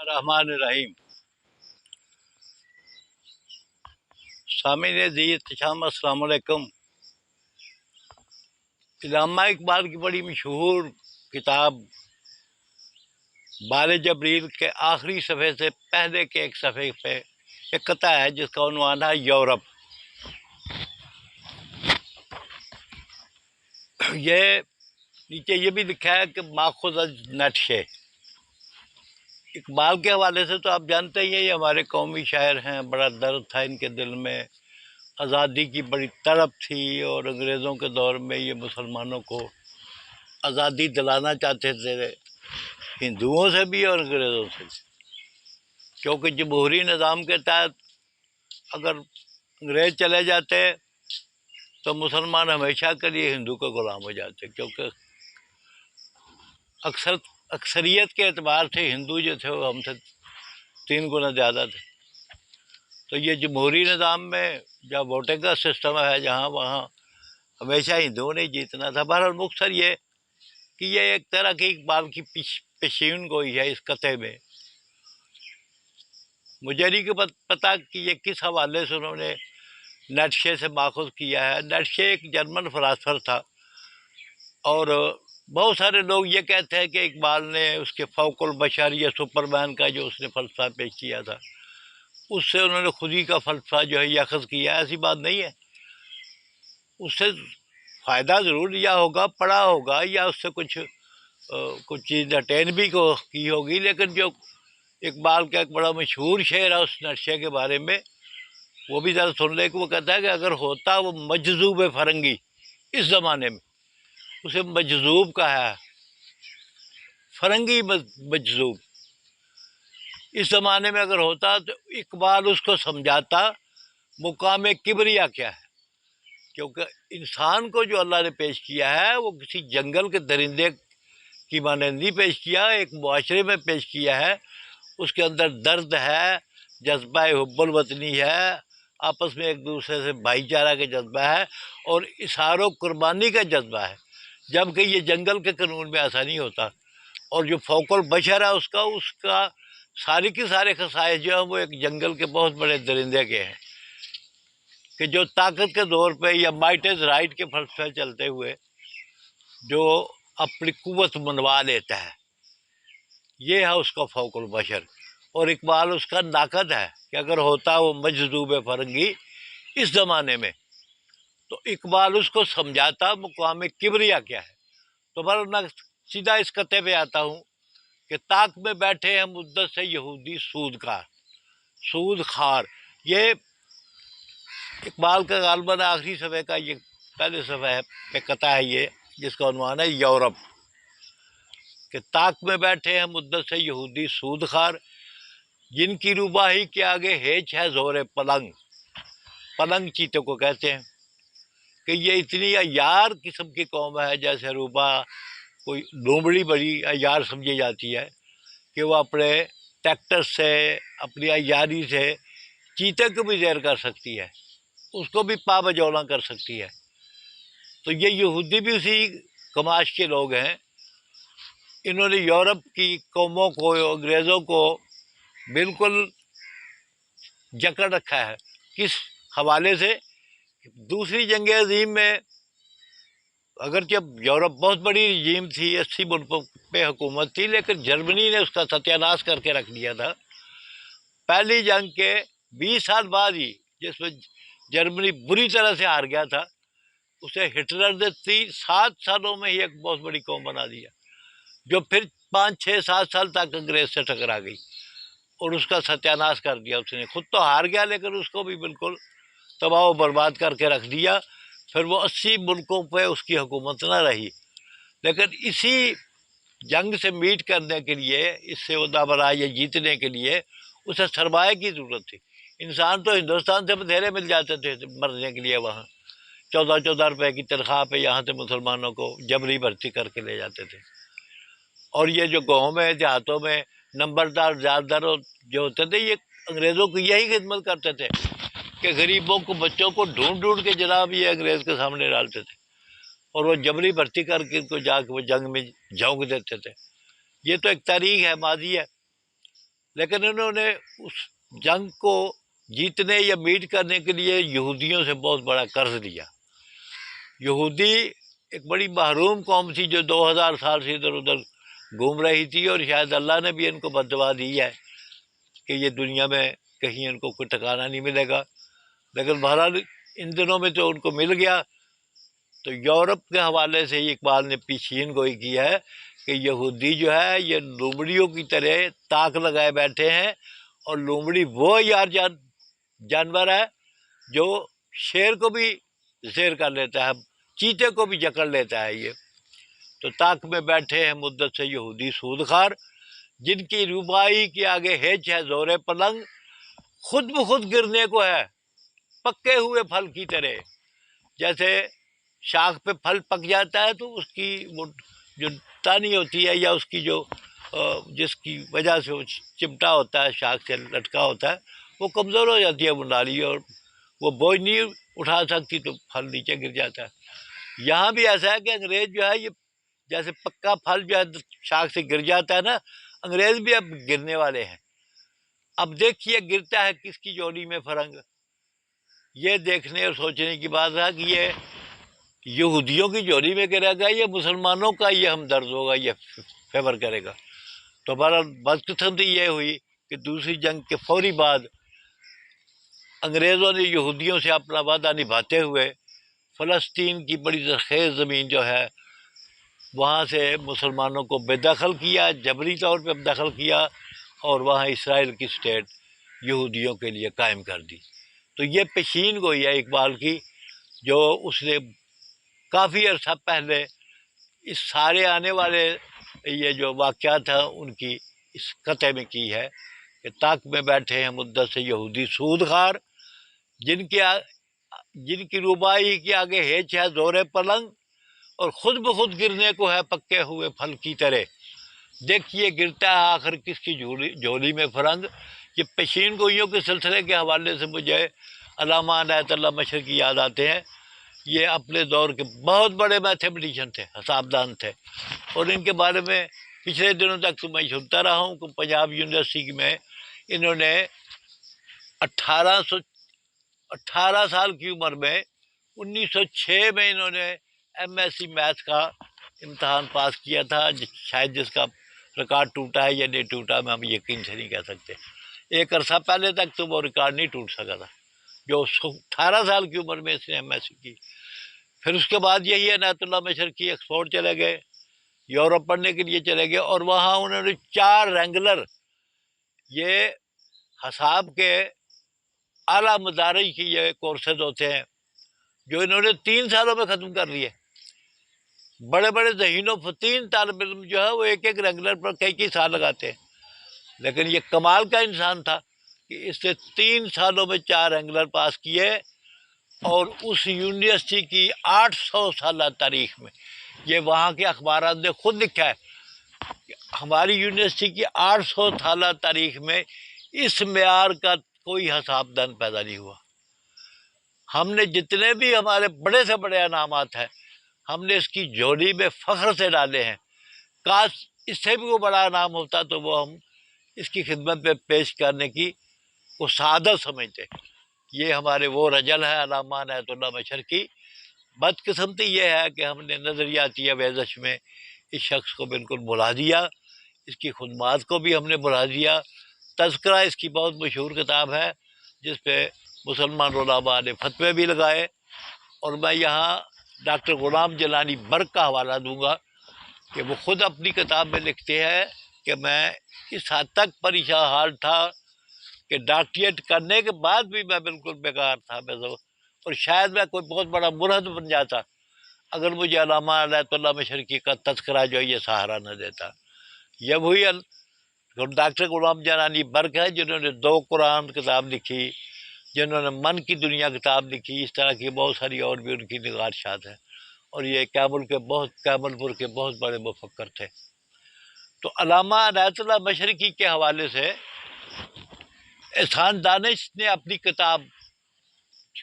الرحمن الرحیم۔ سامعین عزیز احتشام السلام علیکم۔ علامہ اقبال کی بڑی مشہور کتاب بال جبریل کے آخری صفحے سے پہلے کے ایک صفحے پہ ایک قطعہ ہے جس کا عنوان ہے یورپ۔ یہ نیچے یہ بھی لکھا ہے کہ ماخوذ از نٹشے۔ اقبال کے حوالے سے تو آپ جانتے ہی ہیں، یہ ہمارے قومی شاعر ہیں، بڑا درد تھا ان کے دل میں، آزادی کی بڑی تڑپ تھی اور انگریزوں کے دور میں یہ مسلمانوں کو آزادی دلانا چاہتے تھے، ہندوؤں سے بھی اور انگریزوں سے بھی، کیونکہ جمہوری نظام کے تحت اگر انگریز چلے جاتے تو مسلمان ہمیشہ کے لیے ہندو کا غلام ہو جاتے، کیونکہ اکثریت کے اعتبار سے ہندو جو تھے وہ ہم سے 3 گنا زیادہ تھے۔ تو یہ جمہوری نظام میں جب ووٹنگ کا سسٹم ہے جہاں وہاں ہمیشہ ہندوؤں نے جیتنا تھا۔ بہرحال مختصر یہ کہ یہ ایک طرح کی اقبال کی پیشین گوئی ہے اس قطعے میں۔ مجھے نہیں کہ پتہ کہ یہ کس حوالے سے انہوں نے نیٹشے سے ماخوذ کیا ہے۔ نیٹشے ایک جرمن فلاسفر تھا، اور بہت سارے لوگ یہ کہتے ہیں کہ اقبال نے اس کے فوق البشر یا سپر مین کا جو اس نے فلسفہ پیش کیا تھا اس سے انہوں نے خودی کا فلسفہ جو ہے یہ اخذ کیا ہے۔ ایسی بات نہیں ہے، اس سے فائدہ ضرور لیا ہوگا، پڑھا ہوگا، یا اس سے کچھ چیز اٹین بھی کی ہوگی، لیکن جو اقبال کا ایک بڑا مشہور شعر ہے اس نقشے کے بارے میں وہ بھی ذرا سن لے کہ وہ کہتا ہے کہ اگر ہوتا وہ مجذوب فرنگی، اس زمانے میں اسے مجذوب کہا ہے، فرنگی مجذوب، اس زمانے میں اگر ہوتا تو اقبال اس کو سمجھاتا مقام کبریا کیا ہے، کیونکہ انسان کو جو اللہ نے پیش کیا ہے وہ کسی جنگل کے درندے کی مانند نہیں پیش کیا، ایک معاشرے میں پیش کیا ہے، اس کے اندر درد ہے، جذبہ حب الوطنی ہے، آپس میں ایک دوسرے سے بھائی چارہ کا جذبہ ہے اور اظہار و قربانی کا جذبہ ہے، جبکہ یہ جنگل کے قانون میں ایسا نہیں ہوتا۔ اور جو فوق البشر ہے اس کا ساری کی سارے خصائص جو ہیں وہ ایک جنگل کے بہت بڑے درندے کے ہیں، کہ جو طاقت کے دور پہ یا مائٹ از رائٹ کے فلسفے چلتے ہوئے جو اپنی قوت منوا لیتا ہے، یہ ہے اس کا فوق البشر۔ اور اقبال اس کا ناقد ہے کہ اگر ہوتا وہ مجذوب فرنگی اس زمانے میں تو اقبال اس کو سمجھاتا مقام کبریا کیا ہے۔ تو میں سیدھا اس قطعے پہ آتا ہوں کہ طاق میں بیٹھے ہیں مدت سے یہودی سود خار۔ یہ اقبال کا غالباً آخری صفحے کا یہ پہلے صفحے پہ قطعہ ہے یہ، جس کا عنوان ہے یورپ، کہ طاق میں بیٹھے ہیں مدت سے یہودی سود خار، جن کی روباہی کے آگے ہیچ ہے زور پلنگ چیتے کو کہتے ہیں، کہ یہ اتنی عیار قسم کی قوم ہے، جیسے روبا کوئی لومڑی بڑی عیار سمجھی جاتی ہے، کہ وہ اپنے ٹریکٹر سے اپنی عیاری سے چیتے کو بھی زیر کر سکتی ہے، اس کو بھی پا بجولا کر سکتی ہے۔ تو یہ یہودی بھی اسی کماش کے لوگ ہیں۔ انہوں نے یورپ کی قوموں کو، انگریزوں کو بالکل جکڑ رکھا ہے۔ کس حوالے سے؟ دوسری جنگ عظیم میں اگرچہ یورپ بہت بڑی رجیم تھی، 80 ملکوں پہ حکومت تھی، لیکن جرمنی نے اس کا ستیہ ناش کر کے رکھ دیا تھا۔ پہلی جنگ کے 20 سال بعد ہی، جس میں جرمنی بری طرح سے ہار گیا تھا، اسے ہٹلر نے 7 سالوں میں ہی ایک بہت بڑی قوم بنا دیا، جو پھر 5 6 7 سال تک انگریز سے ٹکرا گئی اور اس کا ستیہ ناش کر دیا۔ اس نے خود تو ہار گیا لیکن اس کو بھی بالکل تباہ و برباد کر کے رکھ دیا۔ پھر وہ 80 ملکوں پہ اس کی حکومت نہ رہی، لیکن اسی جنگ سے میٹ کرنے کے لیے، اس سے عہدہ برائے یا جیتنے کے لیے اسے سرمایہ کی ضرورت تھی۔ انسان تو ہندوستان سے بتھیرے مل جاتے تھے مرنے کے لیے، وہاں 14 روپے کی تنخواہ پہ یہاں سے مسلمانوں کو جبری بھرتی کر کے لے جاتے تھے۔ اور یہ جو گاؤں میں دیہاتوں میں نمبردار زیادہ جو ہوتے تھے، یہ انگریزوں کی یہی خدمت کرتے تھے کہ غریبوں کو، بچوں کو ڈھونڈ کے جناب یہ انگریز کے سامنے ڈالتے تھے، اور وہ جبری بھرتی کر کے ان کو جا کے وہ جنگ میں جھونک دیتے تھے۔ یہ تو ایک تاریخ ہے، ماضی ہے۔ لیکن انہوں نے اس جنگ کو جیتنے یا میٹ کرنے کے لیے یہودیوں سے بہت بڑا قرض لیا. یہودی ایک بڑی محروم قوم تھی جو 2000 سال سے ادھر ادھر گھوم رہی تھی، اور شاید اللہ نے بھی ان کو بددعا دی ہے کہ یہ دنیا میں کہیں ان کو کوئی ٹھکانہ نہیں ملے گا. لیکن بہرحال ان دنوں میں تو ان کو مل گیا. تو یورپ کے حوالے سے اقبال نے پیشین گوئی کی ہے کہ یہودی جو ہے یہ لومڑیوں کی طرح تاک لگائے بیٹھے ہیں، اور لومڑی وہ جانور ہے جو شیر کو بھی زیر کر لیتا ہے، چیتے کو بھی جکڑ لیتا ہے. یہ تو تاک میں بیٹھے ہیں مدت سے یہودی سود خار، جن کی روبائی کے آگے ہیچ ہے زور پلنگ، خود بخود گرنے کو ہے پکے ہوئے پھل کی طرح. جیسے شاخ پہ پھل پک جاتا ہے تو اس کی وہ جو ٹہنی ہوتی ہے یا اس کی جو جس کی وجہ سے وہ چمٹا ہوتا ہے، شاخ سے لٹکا ہوتا ہے، وہ کمزور ہو جاتی ہے وہ ڈالی، اور وہ بوجھ نہیں اٹھا سکتی تو پھل نیچے گر جاتا ہے. یہاں بھی ایسا ہے کہ انگریز جو ہے یہ جیسے پکا پھل جو ہے شاخ سے گر جاتا ہے نا، انگریز بھی اب گرنے والے ہیں. اب دیکھیے گرتا ہے کس کی جوڑی میں فرنگ. یہ دیکھنے اور سوچنے کی بات ہے کہ یہ یہودیوں کی جوڑی میں گرے گا یا مسلمانوں کا یہ ہمدرد ہوگا، یہ فیور کرے گا. تو بہرحال بدقسمتی یہ ہوئی کہ دوسری جنگ کے فوری بعد انگریزوں نے یہودیوں سے اپنا وعدہ نبھاتے ہوئے فلسطین کی بڑی زرخیز زمین جو ہے وہاں سے مسلمانوں کو بے دخل کیا، جبری طور پہ دخل کیا، اور وہاں اسرائیل کی اسٹیٹ یہودیوں کے لیے قائم کر دی. تو یہ پیشین گوئی ہے اقبال کی، جو اس نے کافی عرصہ پہلے اس سارے آنے والے یہ جو واقعات ہیں ان کی اس قطعے میں کی ہے کہ تاک میں بیٹھے ہیں مدت سے یہودی سود خار، جن کی روبائی کے آگے ہیچ ہے زور پلنگ، اور خود بخود گرنے کو ہے پکے ہوئے پھل کی طرح. دیکھیے گرتا ہے آخر کس کی جھولی میں فرنگ. یہ پیشین گوئیوں کے سلسلے کے حوالے سے مجھے علامہ عنایت اللہ مشرقی یاد آتے ہیں. یہ اپنے دور کے بہت بڑے میتھمیٹیشین تھے، حسابدان تھے، اور ان کے بارے میں پچھلے دنوں تک تو میں سنتا رہا ہوں کہ پنجاب یونیورسٹی میں انہوں نے 18 سال کی عمر میں 1906 میں انہوں نے ایم ایس سی میتھ کا امتحان پاس کیا تھا، شاید جس کا ریکارڈ ٹوٹا ہے یا نہیں ٹوٹا میں ہم یقین سے نہیں کہہ سکتے. ایک عرصہ پہلے تک تو وہ ریکارڈ نہیں ٹوٹ سکا تھا جو 18 سال کی عمر میں اس نے ایم ایس سی کی. پھر اس کے بعد یہی عنایت اللہ مشرقی ایکسفورڈ چلے گئے، یورپ پڑھنے کے لیے چلے گئے، اور وہاں انہوں نے 4 رینگولر یہ حساب کے اعلیٰ مدارج کی یہ کورسز ہوتے ہیں جو انہوں نے 3 سالوں میں ختم کر لیے. بڑے بڑے ذہین و فتین طالب علم جو ہے وہ ایک ایک رینگولر پر کئی سال لگاتے ہیں، لیکن یہ کمال کا انسان تھا کہ اس نے 3 سالوں میں 4 رینگولر پاس کیے. اور اس یونیورسٹی کی 800 سالہ تاریخ میں، یہ وہاں کے اخبارات نے خود لکھا ہے کہ ہماری یونیورسٹی کی 800 سالہ تاریخ میں اس معیار کا کوئی حسابدان پیدا نہیں ہوا. ہم نے جتنے بھی ہمارے بڑے سے بڑے انعامات ہیں ہم نے اس کی جوڑی میں فخر سے ڈالے ہیں. کاش اس سے بھی وہ بڑا انعام ہوتا تو وہ ہم اس کی خدمت میں پیش کرنے کی کو سعادت سمجھتے. یہ ہمارے وہ رجل ہے علامہ عنایت اللہ مشرقی. بدقسمتی یہ ہے کہ ہم نے نظریاتی ویزش میں اس شخص کو بالکل بھلا دیا، اس کی خدمات کو بھی ہم نے بھلا دیا. تذکرہ اس کی بہت مشہور کتاب ہے جس پہ مسلمان علماء نے فتوے بھی لگائے، اور میں یہاں ڈاکٹر غلام جیلانی برق کا حوالہ دوں گا کہ وہ خود اپنی کتاب میں لکھتے ہیں کہ میں اس حد تک پریشان حال تھا کہ ڈاکٹریٹ کرنے کے بعد بھی میں بالکل بیکار تھا، اور شاید میں کوئی بہت بڑا مرہد بن جاتا اگر مجھے علامہ عنایت اللہ مشرقی کا تذکرہ جو ہے یہ سہارا نہ دیتا. یہ وہی ڈاکٹر غلام جیلانی برق ہے جنہوں نے 2 قرآن کتاب لکھی، جنہوں نے من کی دنیا کتاب لکھی. اس طرح کی بہت ساری اور بھی ان کی نگارشات ہیں، اور یہ کیمل پور کے بہت بڑے مفکر تھے. تو علامہ عنایت اللہ مشرقی کے حوالے سے احسان دانش نے اپنی کتاب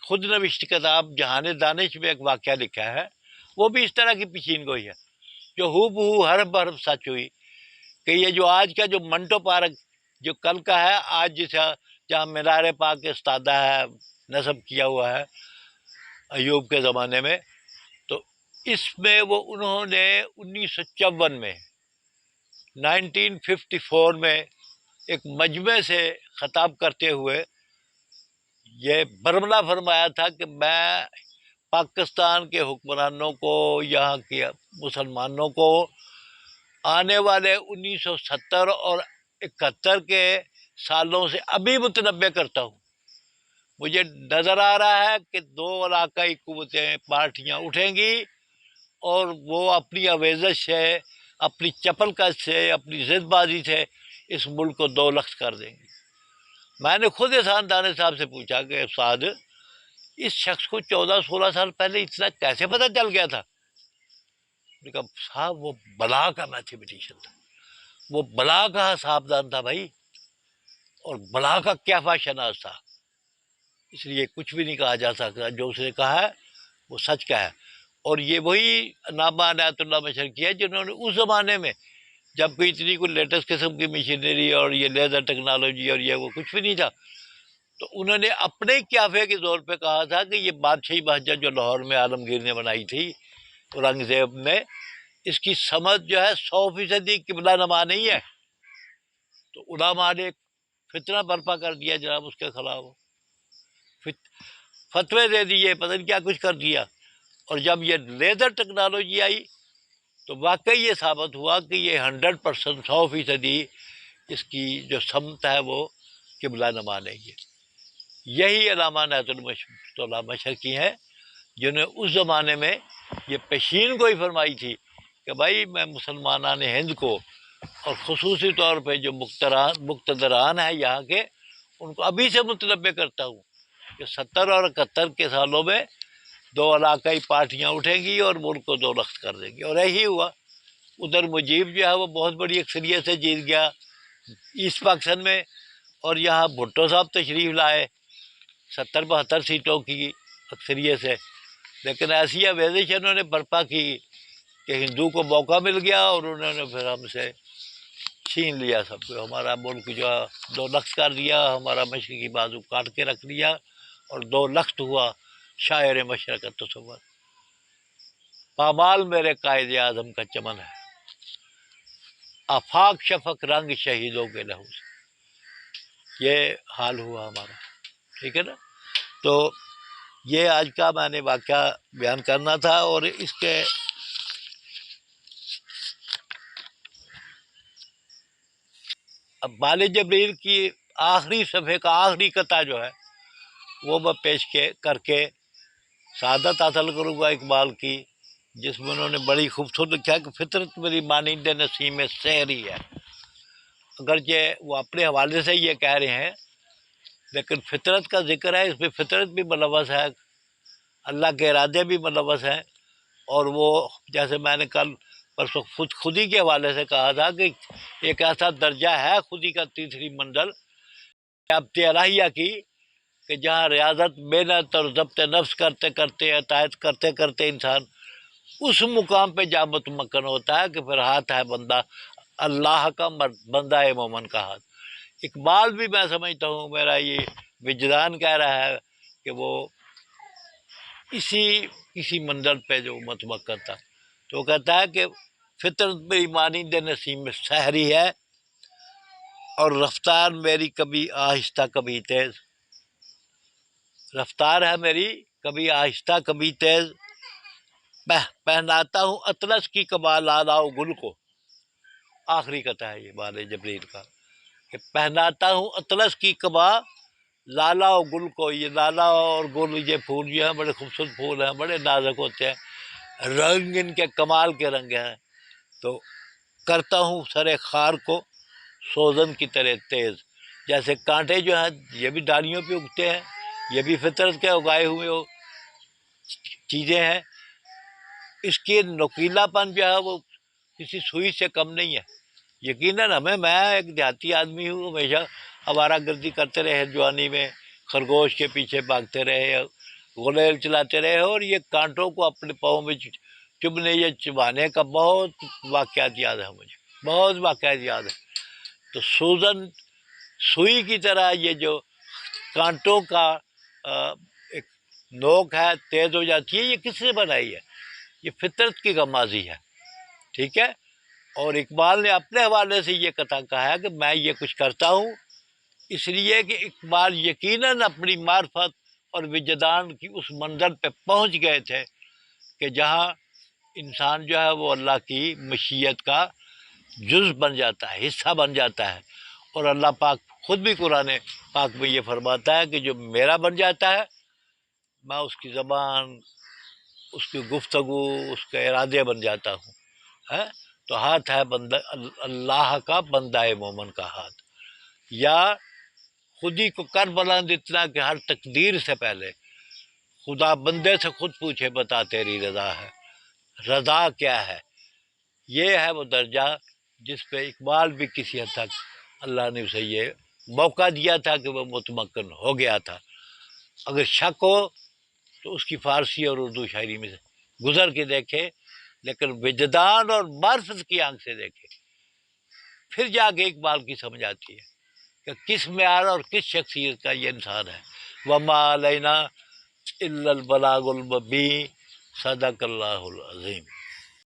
خود نوشت کتاب جہان دانش میں ایک واقعہ لکھا ہے. وہ بھی اس طرح کی پیشین گوئی ہے جو ہو بہو حرف بحرف سچ ہوئی کہ یہ جو آج کا جو منٹو پارک جو کل کا ہے آج جیسا جہاں مینار پاک استادہ ہے نصب کیا ہوا ہے ایوب کے زمانے میں، تو اس میں وہ انہوں نے 1954 میں 1954 میں ایک مجمع سے خطاب کرتے ہوئے یہ برملا فرمایا تھا کہ میں پاکستان کے حکمرانوں کو، یہاں کے مسلمانوں کو آنے والے 1970 اور 71 کے سالوں سے ابھی متنبع کرتا ہوں۔ مجھے نظر آ رہا ہے کہ دو علاقائی قوتیں پارٹیاں اٹھیں گی اور وہ اپنی آویزش سے، اپنی چپل کش سے، اپنی ضد بازی سے اس ملک کو دو لخت کر دیں گے۔ میں نے خود احسان دانے صاحب سے پوچھا کہ استاد اس شخص کو 14-16 سال پہلے اتنا کیسے پتہ چل گیا تھا؟ نے کہا صاحب وہ بلا کا میتھمیٹیشین تھا، وہ بلا کا حسابدان تھا بھائی، اور بلا کا کیفا شناس تھا، اس لیے کچھ بھی نہیں کہا جا سکتا، جو اس نے کہا ہے وہ سچ کا ہے۔ اور یہ وہی علامہ عنایت اللہ مشرقی ہے جنہوں نے اس زمانے میں جب کوئی اتنی کوئی لیٹسٹ قسم کی مشینری اور یہ لیزر ٹیکنالوجی اور یہ وہ کچھ بھی نہیں تھا، تو انہوں نے اپنے قیافے کے زور پہ کہا تھا کہ یہ بادشاہی مسجد جو لاہور میں عالمگیر نے بنائی تھی اورنگزیب نے، اس کی سمجھ جو ہے 100% قبلہ نما نہیں ہے۔ تو علماء نے ایک فتنہ برپا کر دیا جناب اس کے خلاف، فتوے دے دیے، پتہ نہیں کیا کچھ کر دیا۔ اور جب یہ لیزر ٹیکنالوجی آئی تو واقعی یہ ثابت ہوا کہ یہ 100% 100% اس کی جو سمت ہے وہ قبلہ نما نہیں ہے۔ یہی علامہ عنایت اللہ مشرقی ہیں جنہوں نے اس زمانے میں یہ پیشین گوئی فرمائی تھی کہ بھائی میں مسلمانان ہند کو اور خصوصی طور پہ جو مقتدران ہیں یہاں کے، ان کو ابھی سے متنبع کرتا ہوں کہ 70 اور 71 کے سالوں میں دو علاقائی پارٹیاں اٹھیں گی اور ملک کو دو لخت کر دیں گی، اور یہی ہوا۔ ادھر مجیب جو ہے وہ بہت بڑی اکثریت سے جیت گیا ایسٹ پاکستان میں، اور یہاں بھٹو صاحب تشریف لائے 70-72 سیٹوں کی اکثریت سے، لیکن ایسی آویزش انہوں نے برپا کی کہ ہندو کو موقع مل گیا اور انہوں نے پھر ہم سے چھین لیا سب کو، ہمارا ملک جو ہے دو لخت کر دیا، ہمارا مشرقی بازو کاٹ کے رکھ دیا اور دو لخت ہوا شاعر مشرقت تصور۔ پامال میرے قائد اعظم کا چمن ہے، آفاق شفق رنگ شہیدوں کے لہو سے، یہ حال ہوا ہمارا، ٹھیک ہے نا۔ تو یہ آج کا میں نے واقعہ بیان کرنا تھا، اور اس کے اب بال جبریل کی آخری صفحے کا آخری قطعہ جو ہے وہ میں پیش کر کے سعادت حاصل کروں گا اقبال کی، جس میں انہوں نے بڑی خوبصورت لکھا کہ فطرت میری مانند نسیم سحری ہے۔ اگرچہ وہ اپنے حوالے سے یہ کہہ رہے ہیں لیکن فطرت کا ذکر ہے، اس میں فطرت بھی ملوث ہے، اللہ کے ارادے بھی ملوث ہیں، اور وہ جیسے میں نے کل پرسوں خودی کے حوالے سے کہا تھا کہ ایک ایسا درجہ ہے خودی کا تیسری منزل ضابط الہیہ کی کہ جہاں ریاضت، محنت اور ضبط نفس کرتے کرتے، اطاعت کرتے کرتے انسان اس مقام پہ جا متمکن ہوتا ہے کہ پھر ہاتھ ہے بندہ اللہ کا، بندہ ہے مومن کا ہاتھ۔ اقبال بھی میں سمجھتا ہوں، میرا یہ وجدان کہہ رہا ہے کہ وہ اسی منزل پہ جو متمکن تھا، تو وہ کہتا ہے کہ فطرت میری مانند نسیم سحری ہے اور رفتار میری کبھی آہستہ کبھی تیز، رفتار ہے میری کبھی آہستہ کبھی تیز، پہناتا ہوں اطلس کی قبا لالا و گل کو۔ آخری قطعہ ہے یہ بال جبریل کا کہ پہناتا ہوں اطلس کی قبا لالا و گل کو۔ یہ لالا اور گل یہ پھول جو ہیں بڑے خوبصورت پھول ہیں، بڑے نازک ہوتے ہیں، رنگ ان کے کمال کے رنگ ہیں، تو کرتا ہوں سر خار کو سوزن کی طرح تیز۔ جیسے کانٹے جو ہیں یہ بھی ڈالیوں پہ اگتے ہیں، یہ بھی فطرت کے اگائے ہوئے چیزیں ہیں، اس کی نوکیلا پن جو ہے وہ کسی سوئی سے کم نہیں ہے۔ یقیناً میں ایک دیہاتی آدمی ہوں، ہمیشہ آوارہ گردی کرتے رہے جوانی میں، خرگوش کے پیچھے بھاگتے رہے، غلیل چلاتے رہے، اور یہ کانٹوں کو اپنے پاؤں میں چبھنے یا چبانے کا بہت واقعات یاد ہے، مجھے بہت واقعات یاد ہے۔ تو سوزن سوئی کی طرح یہ جو کانٹوں کا ایک نوک ہے تیز ہو جاتی ہے، یہ کس نے بنائی ہے؟ یہ فطرت کی غمازی ہے، ٹھیک ہے۔ اور اقبال نے اپنے حوالے سے یہ کہا ہے کہ میں یہ کچھ کرتا ہوں اس لیے کہ اقبال یقیناً اپنی معرفت اور وجدان کی اس منزل پہ پہنچ گئے تھے کہ جہاں انسان جو ہے وہ اللہ کی مشیت کا جز بن جاتا ہے، حصہ بن جاتا ہے۔ اور اللہ پاک خود بھی قرآن پاک میں یہ فرماتا ہے کہ جو میرا بن جاتا ہے میں اس کی زبان، اس کی گفتگو، اس کے ارادے بن جاتا ہوں، ہے؟ تو ہاتھ ہے بندہ اللہ کا، بندہ مومن کا ہاتھ، یا خودی کو کر بلند اتنا کہ ہر تقدیر سے پہلے خدا بندے سے خود پوچھے بتا تیری رضا ہے، رضا کیا ہے؟ یہ ہے وہ درجہ جس پہ اقبال بھی کسی حد تک اللہ نے اسے یہ موقع دیا تھا کہ وہ متمکن ہو گیا تھا۔ اگر شک ہو تو اس کی فارسی اور اردو شاعری میں سے گزر کے دیکھے، لیکن وجدان اور معرفت کی آنکھ سے دیکھے، پھر جا کے اقبال کی سمجھ آتی ہے کہ کس معیار اور کس شخصیت کا یہ انسان ہے۔ وما علینا الا البلاغ المبین، صدق اللہ العظیم۔